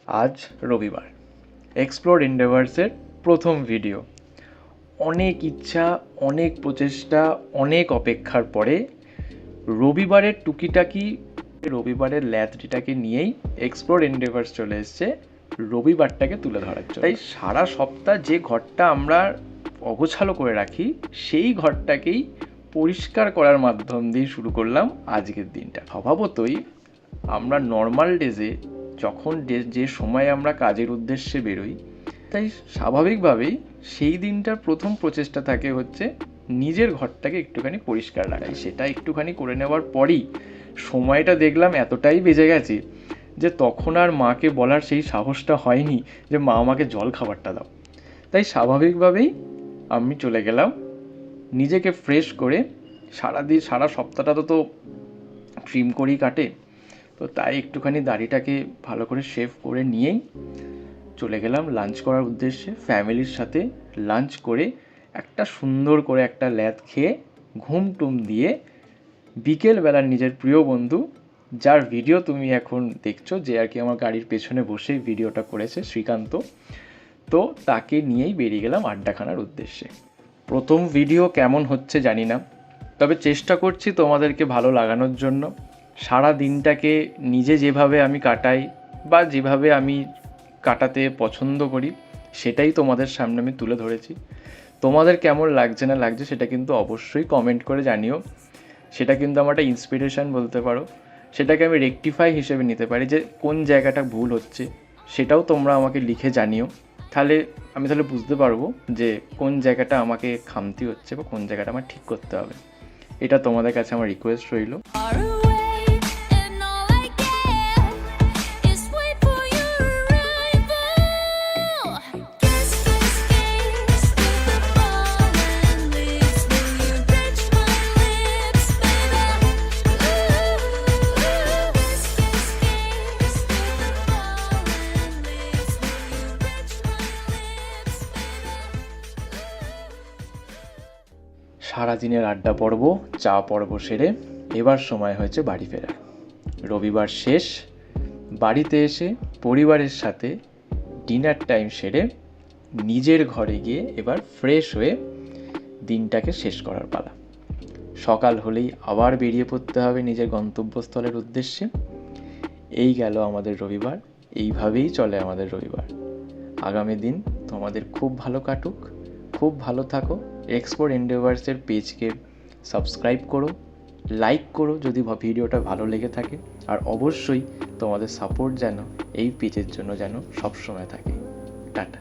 আজ রবিবার, এক্সপ্লোর এন্ডেভার্সের প্রথম ভিডিও। অনেক ইচ্ছা, অনেক প্রচেষ্টা, অনেক অপেক্ষার পরে রবিবারের টুকিটাকি, রবিবারের ল্যাথটিটাকে নিয়েই এক্সপ্লোর এন্ডেভার্স চলে এসছে রবিবারটাকে তুলে ধরার জন্য। তাই সারা সপ্তাহ যে ঘরটা আমরা অগোছালো করে রাখি, সেই ঘরটাকেই পরিষ্কার করার মাধ্যম দিয়ে শুরু করলাম আজকের দিনটা। স্বভাবতই আমরা নর্মাল ডেজে যখন যে সময় আমরা কাজের উদ্দেশ্যে বেরোই, তাই স্বাভাবিকভাবেই সেই দিনটার প্রথম প্রচেষ্টা থাকে হচ্ছে নিজের ঘরটাকে একটুখানি পরিষ্কার রাখাই। সেটা একটুখানি করে নেওয়ার পরই সময়টা দেখলাম এতটাই বেজে গেছে যে তখন আর মাকে বলার সেই সাহসটা হয়নি যে মা আমাকে জল খাবারটা দাও। তাই স্বাভাবিকভাবেই আমি চলে গেলাম নিজেকে ফ্রেশ করে। সারা সপ্তাহটা তো ট্রিম করেই কাটে, তো তাই একটুখানি দাড়িটাকে ভালো করে শেভ করে নিয়েই চলে গেলাম লাঞ্চ করার উদ্দেশ্যে। ফ্যামিলির সাথে লাঞ্চ করে একটা সুন্দর করে একটা ল্যাদ খেয়ে ঘুম টুম দিয়ে বিকেলবেলার নিজের প্রিয় বন্ধু, যার ভিডিও তুমি এখন দেখছো, যে আর কি আমার গাড়ির পেছনে বসে ভিডিওটা করেছে, শ্রীকান্ত, তো তাকে নিয়েই বেরিয়ে গেলাম আড্ডাখানার উদ্দেশ্যে। প্রথম ভিডিও কেমন হচ্ছে জানি না, তবে চেষ্টা করছি তোমাদেরকে ভালো লাগানোর জন্য। সারা দিনটাকে নিজে যেভাবে আমি কাটাই বা যেভাবে আমি কাটাতে পছন্দ করি, সেটাই তোমাদের সামনে আমি তুলে ধরেছি। তোমাদের কেমন লাগছে না লাগছে সেটা কিন্তু অবশ্যই কমেন্ট করে জানিও। সেটা কিন্তু আমার একটা ইন্সপিরেশান বলতে পারো। সেটাকে আমি রেকটিফাই হিসেবে নিতে পারি, যে কোন জায়গাটা ভুল হচ্ছে সেটাও তোমরা আমাকে লিখে জানিও। আমি বুঝতে পারবো যে কোন জায়গাটা আমাকে খামতি হচ্ছে বা কোন জায়গাটা আমার ঠিক করতে হবে। এটা তোমাদের কাছে আমার রিকোয়েস্ট রইল। সারাদিনের আড্ডা পর্ব, চা পর্ব সেরে এবার সময় হয়েছে বাড়ি ফেরার। রবিবার শেষ, বাড়িতে এসে পরিবারের সাথে ডিনার টাইম সেরে নিজের ঘরে গিয়ে এবার ফ্রেশ হয়ে দিনটাকে শেষ করার পালা। সকাল হলেই আবার বেরিয়ে পড়তে হবে নিজের গন্তব্যস্থলের উদ্দেশ্যে। এই গেল আমাদের রবিবার, এইভাবেই চলে আমাদের রবিবার। আগামী দিন তোমাদের খুব ভালো কাটুক, খুব ভালো থাকো। এক্সপ্লোর এন্ডেভার্সের পেজকে সাবস্ক্রাইব করো, লাইক করো যদি ভিডিওটা ভালো লেগে থাকে, আর অবশ্যই তোমাদের সাপোর্ট যেন এই পেজের জন্য যেন সবসময় থাকে। টাটা।